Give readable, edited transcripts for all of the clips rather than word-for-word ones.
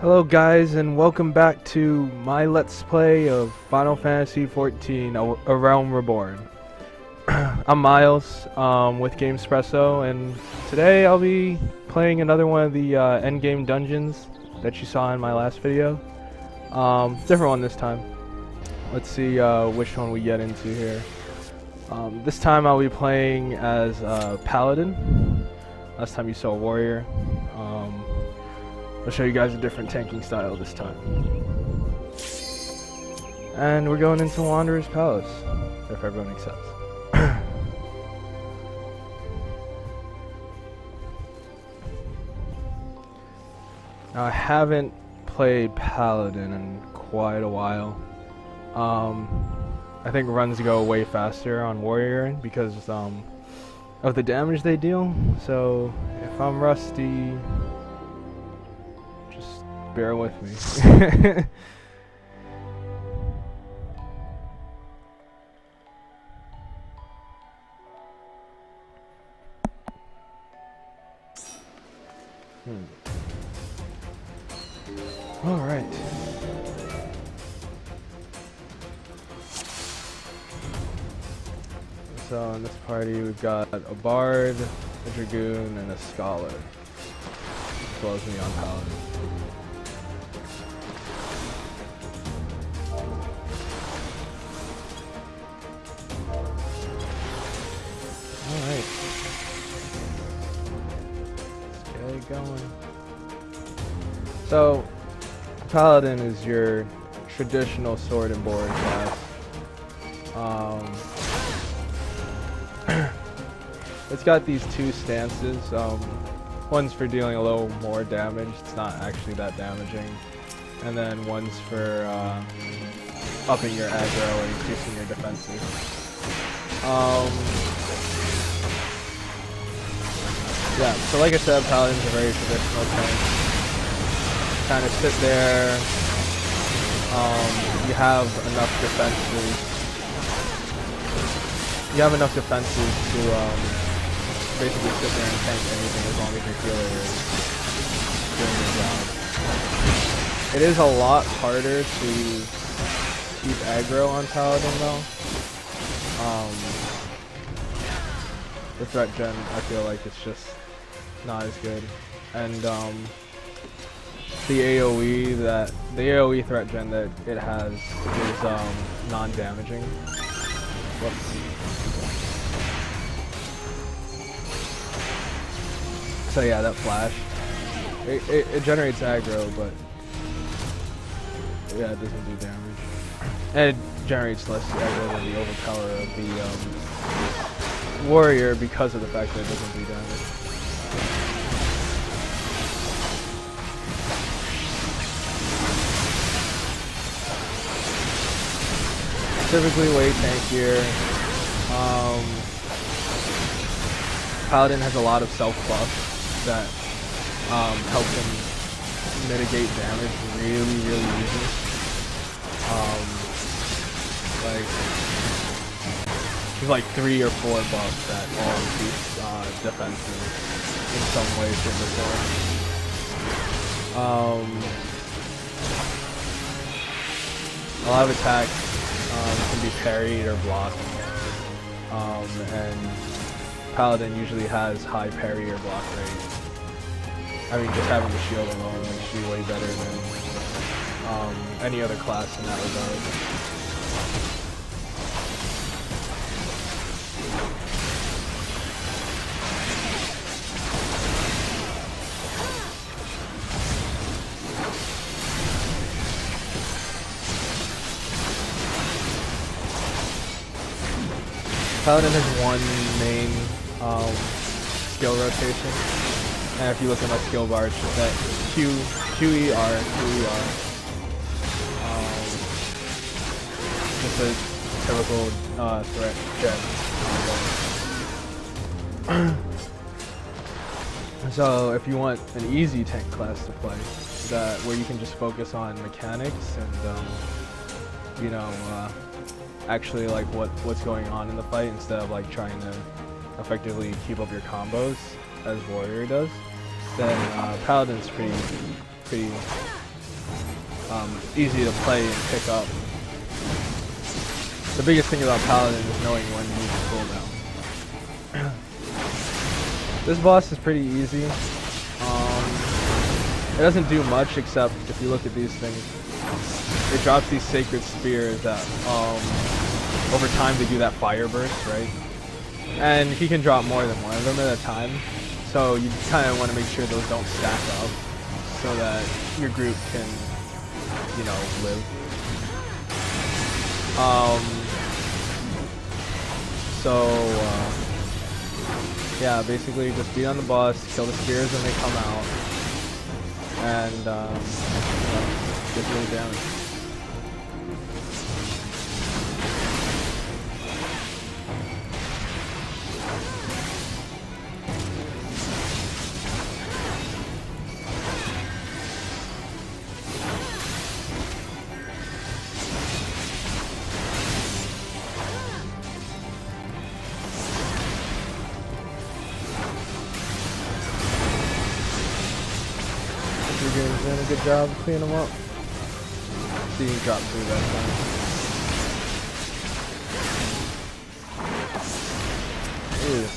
Hello guys, and welcome back to my Let's Play of Final Fantasy XIV, A Realm Reborn. I'm Miles, with Gamespresso, and today I'll be playing another one of the endgame dungeons that you saw in my last video. Different one this time. Let's see which one we get into here. This time I'll be playing as Paladin. Last time you saw Warrior. I'll show you guys a different tanking style this time. And we're going into Wanderer's Palace, if everyone accepts. Now I haven't played Paladin in quite a while. I think runs go way faster on Warrior because of the damage they deal. So if I'm rusty, bear with me. All right. So in this party we've got a bard, a dragoon, and a scholar, as well as me on paladin. Alright. Let's get it going. So, Paladin is your traditional sword and board class. It's got these two stances. One's for dealing a little more damage. It's not actually that damaging. And then one's for upping your aggro and increasing your defenses. Yeah, so like I said, Paladin's a very traditional tank. Kind of sit there, you have enough defenses. You have enough defenses to basically sit there and tank anything as long as your healer is doing your job. It is a lot harder to keep aggro on Paladin though. The threat gen, I feel like it's just not as good, and the AOE threat gen that it has is non-damaging. Whoops. So yeah, that flash, it generates aggro, but yeah, it doesn't do damage, and it generates less aggro than the overpower of the warrior because of the fact that it doesn't do damage. Typically way tankier. Paladin has a lot of self buffs that help him mitigate damage really easy. There's like 3 or 4 buffs that all increase defenses in some way, shape, or form. A lot of attacks can be parried or blocked, and Paladin usually has high parry or block rate. I mean, just having the shield alone makes you way better than any other class in that regard. Paladin has one main skill rotation, and if you look at my skill bar, it's just that QER. Just a typical threat gen. So if you want an easy tank class to play, where you can just focus on mechanics and actually like what's going on in the fight instead of like trying to effectively keep up your combos as Warrior does, then Paladin's pretty easy to play and pick up. The biggest thing about Paladin is knowing when to use the cooldown. This boss is pretty easy. It doesn't do much except if you look at these things. It drops these sacred spears that over time they do that fire burst, right? And he can drop more than one of them at a time. So you kind of want to make sure those don't stack up so that your group can, you know, live. Yeah, basically just beat on the boss, kill the spears when they come out, and get really damage. You're doing a good job cleaning them up. See, you dropped through that time. Ew.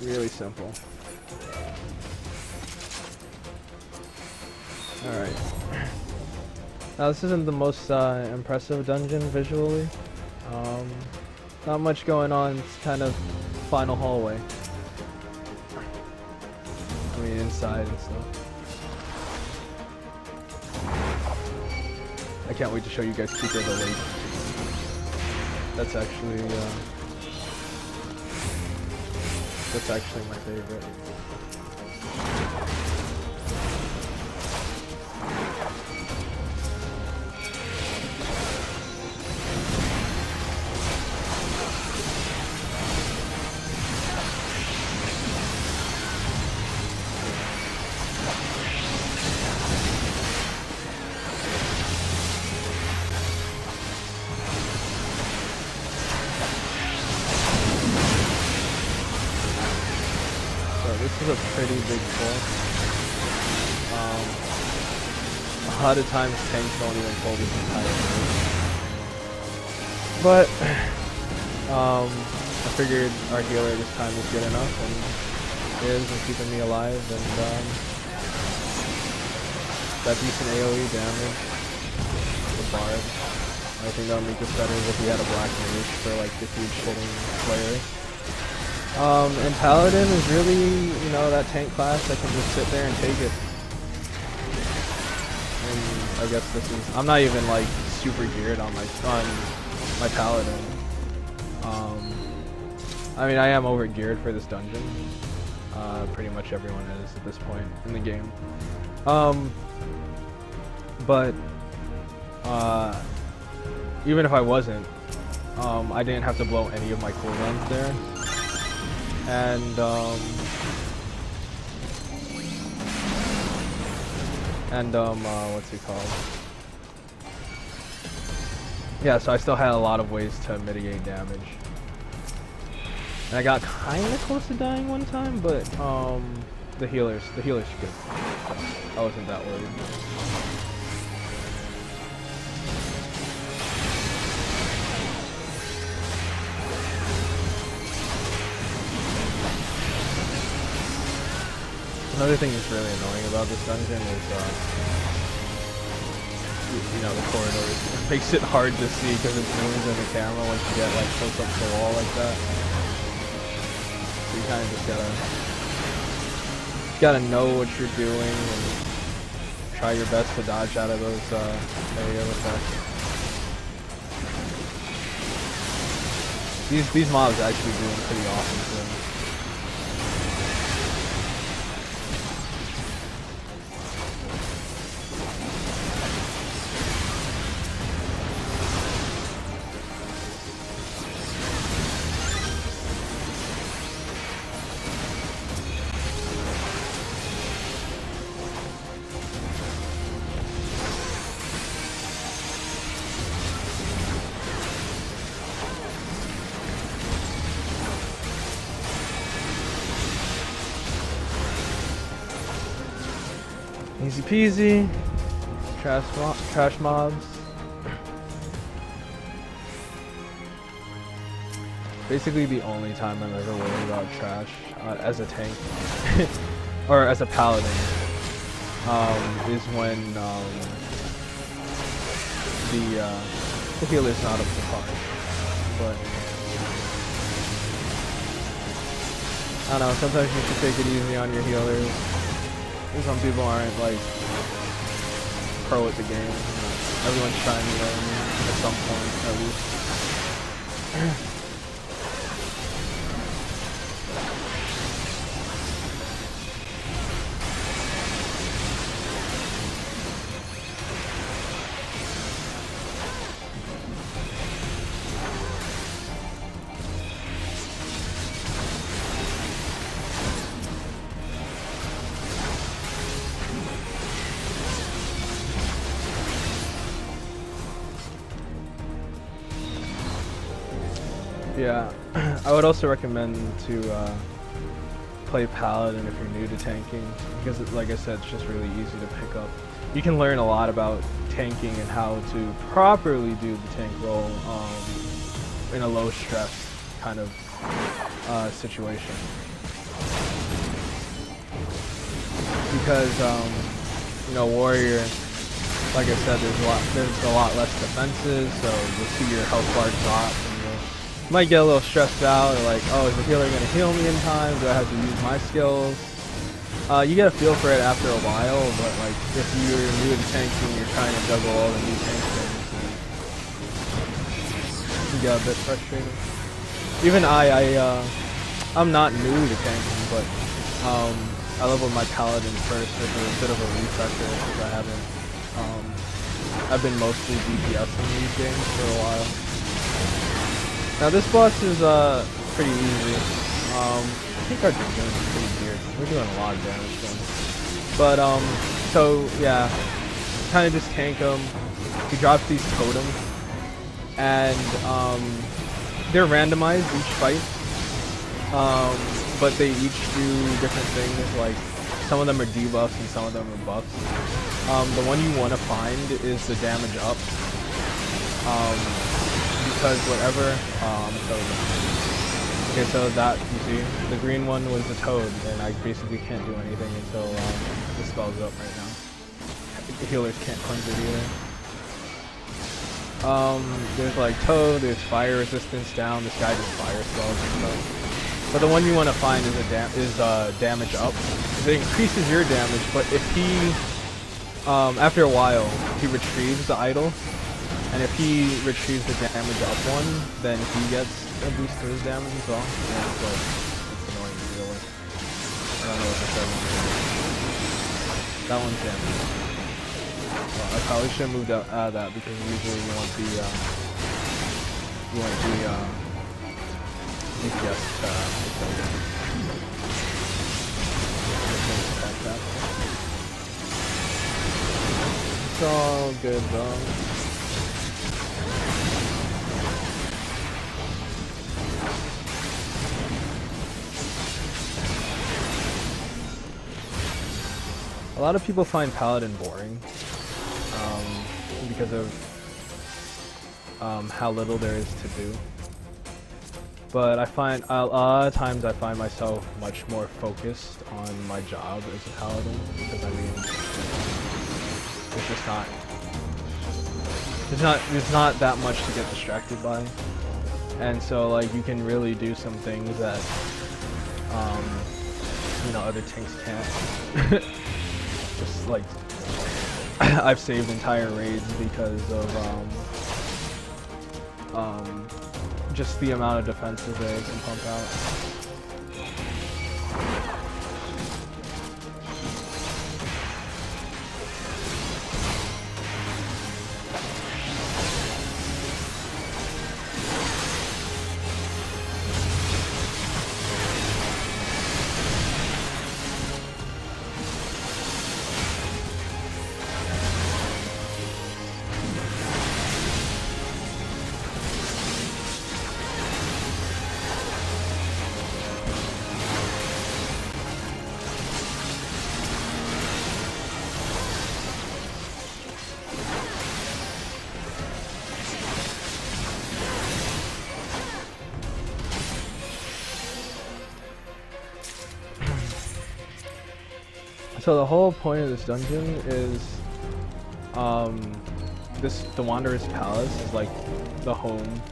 Really simple. Alright. Now this isn't the most impressive dungeon visually. Not much going on, it's kind of final hallway. I mean inside and stuff. I can't wait to show you guys Keeper of the Lake. That's actually my favorite. This is a pretty big pull. A lot of times tanks don't even pull this entire thing. But I figured our healer this time was good enough, and it is keeping me alive, and that decent AoE damage. The bard. I think that would make us better if we had a black mage for like the huge hitting player. And Paladin is really, you know, that tank class that can just sit there and take it. And I guess this is, I'm not even like super geared on my Paladin. I mean, I am over geared for this dungeon. Pretty much everyone is at this point in the game. But even if I wasn't, I didn't have to blow any of my cooldowns there. And what's it called? Yeah, so I still had a lot of ways to mitigate damage. And I got kinda close to dying one time, but the healer's good. I wasn't that worried. Another thing that's really annoying about this dungeon is, you know, the corridors. It makes it hard to see because it zooms in the camera once you get like close up to the wall like that. So you kind of just gotta know what you're doing and try your best to dodge out of those area effects. These mobs actually doing pretty awesome to them. Easy peasy. Trash mobs. Basically the only time I'm ever worried about trash as a tank or as a paladin is when the healer's not up to par. But I don't know, sometimes you should take it easy on your healers. Some people aren't like pro at the game. Everyone's trying to learn at some point at least. Yeah, I would also recommend to play Paladin if you're new to tanking, because like I said, it's just really easy to pick up. You can learn a lot about tanking and how to properly do the tank role in a low stress kind of situation. Because you know, warrior, like I said, there's a lot less defenses, so you'll see your health bar drop. You might get a little stressed out, or like, oh, is the healer going to heal me in time? Do I have to use my skills? You get a feel for it after a while, but like if you're new to tanking, you're trying to juggle all the new tank things, you get a bit frustrating. Even I'm not new to tanking, but I leveled my paladin first with a bit of a refresher because I've been mostly DPSing these games for a while. Now this boss is pretty easy. I think our damage is pretty weird. We're doing a lot of damage to him. But so yeah, kind of just tank him. He drops these totems, and they're randomized each fight. But they each do different things. Like some of them are debuffs and some of them are buffs. The one you want to find is the damage up. Because whatever, okay, so that, you see, the green one was the toad, and I basically can't do anything until the spell's up right now. The healers can't cleanse it either. There's like toad, there's fire resistance down, this guy just fire spells and stuff. But the one you want to find is damage up. It increases your damage, but if he, after a while, he retrieves the idol. And if he retrieves the damage up one, then he gets a boost to his damage as well. Yeah, so it's annoying to deal with. I don't know what the third one is. That one's damage. Well, I probably should have moved out of that because usually you want the DPS It's all good though. A lot of people find Paladin boring because of how little there is to do. But I find a lot of times I find myself much more focused on my job as a Paladin because I mean, there's not that much to get distracted by, and so like you can really do some things that you know, other tanks can't. Just like I've saved entire raids because of just the amount of defenses they can pump out. So the whole point of this dungeon is, the Wanderer's Palace is like the home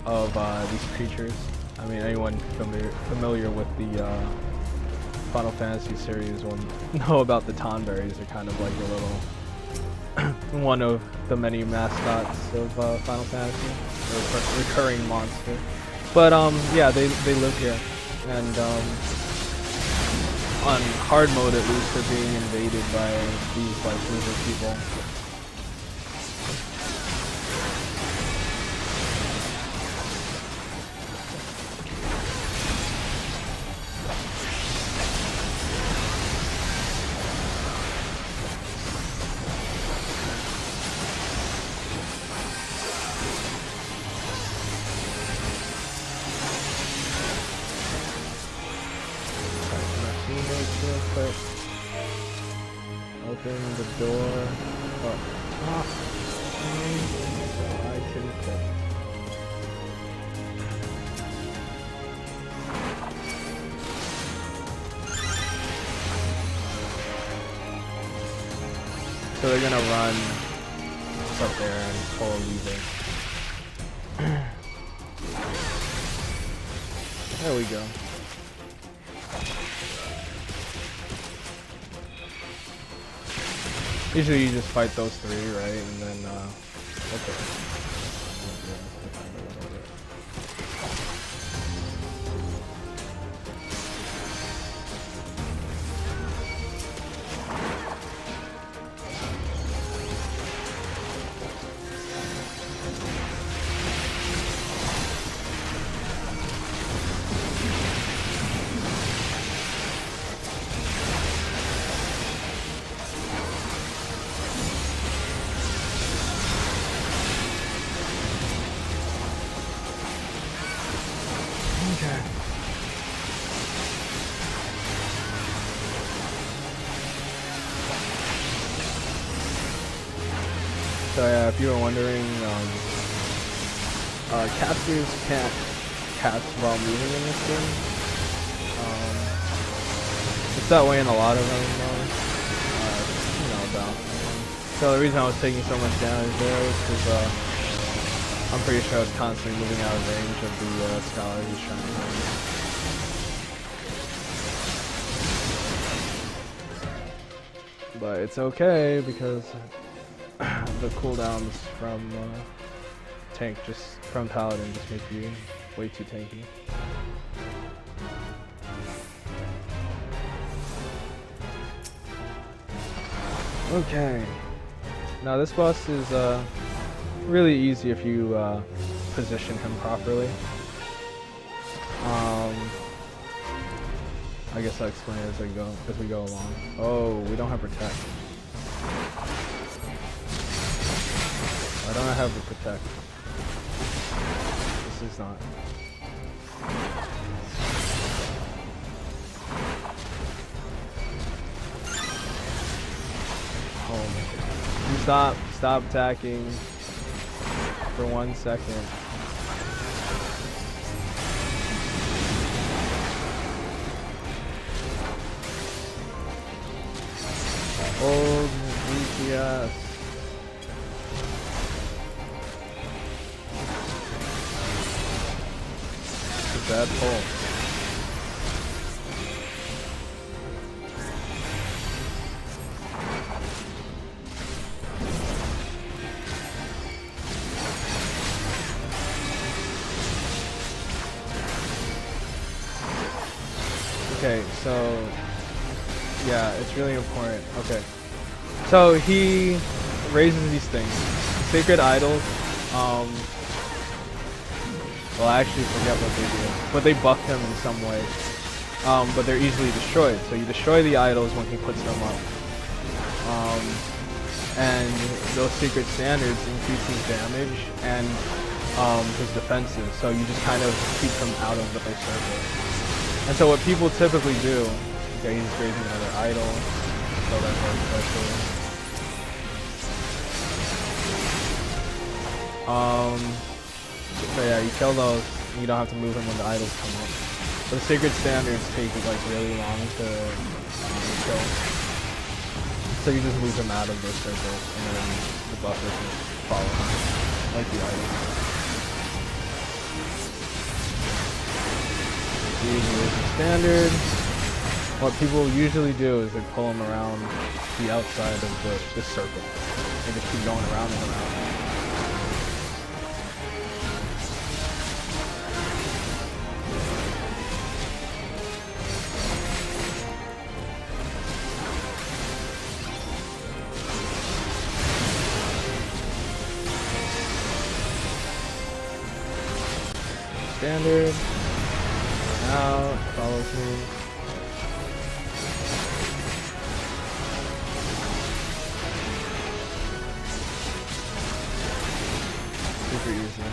of these creatures. I mean, anyone familiar with the Final Fantasy series will know about the Tonberries. They're kind of like a little one of the many mascots of Final Fantasy, or a recurring monster. But yeah, they live here, and on hard mode at least, they're being invaded by these like lizard people. Real quick. Open the door up top so I can fit. So they're gonna run up there and pull a lever. There we go. Usually you just fight those three, right? And then, okay. Okay. So yeah, if you were wondering, casters can't cast while moving in this game. It's that way in a lot of them, you know about. So the reason I was taking so much damage there is because I'm pretty sure I was constantly moving out of range of the scholar who's trying to hit me. But it's okay because the cooldowns from from Paladin just make you way too tanky. Okay. Now this boss is really easy if you position him properly. I guess I'll explain as we go along. Oh, we don't have protect. Why don't I have the protect? This is not. Oh my god. Stop attacking for 1 second. Oh, DPS. It's a bad pull. Okay, so yeah, it's really important. Okay, so he raises these things, sacred idols. Well, I actually forget what they do, but they buff him in some way. But they're easily destroyed. So you destroy the idols when he puts them up, and those secret standards increase his damage and his defenses. So you just kind of keep him out of their circle. And so what people typically do, okay, he's raising another idol, so that's very special. So yeah, you kill those, and you don't have to move them when the idols come up. But the sacred standards take like really long to kill. So you just move him out of the circle, and then the buffer can follow him, like the item. Usually the standard. What people usually do is they pull him around the outside of the circle. They just keep going around and around. Standard. Out. Follows me. Super easy.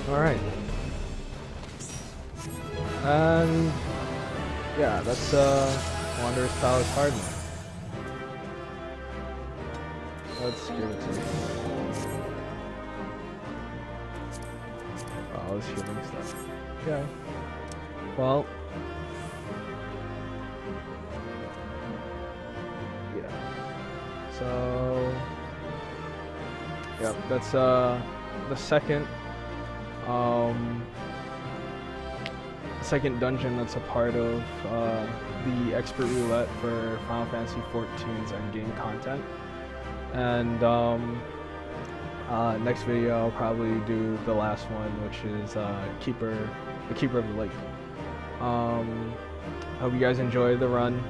Alright. And yeah, that's Wanderer's Palace Hardman. Let's give it to him. Oh, this healing stuff. Okay. Well. Yeah. So yeah, that's the second dungeon that's a part of the expert roulette for Final Fantasy XIV's endgame content. And next video I'll probably do the last one, which is the Keeper of the Lake. Hope you guys enjoyed the run.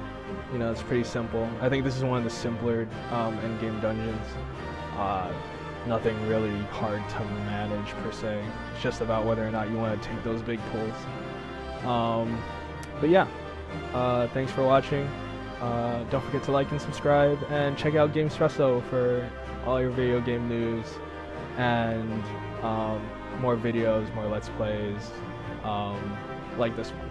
You know, it's pretty simple. I think this is one of the simpler endgame dungeons. Nothing really hard to manage per se. It's just about whether or not you want to take those big pulls. But yeah, thanks for watching. Don't forget to like and subscribe, and check out Gamespresso for all your video game news and more videos, more Let's Plays like this one.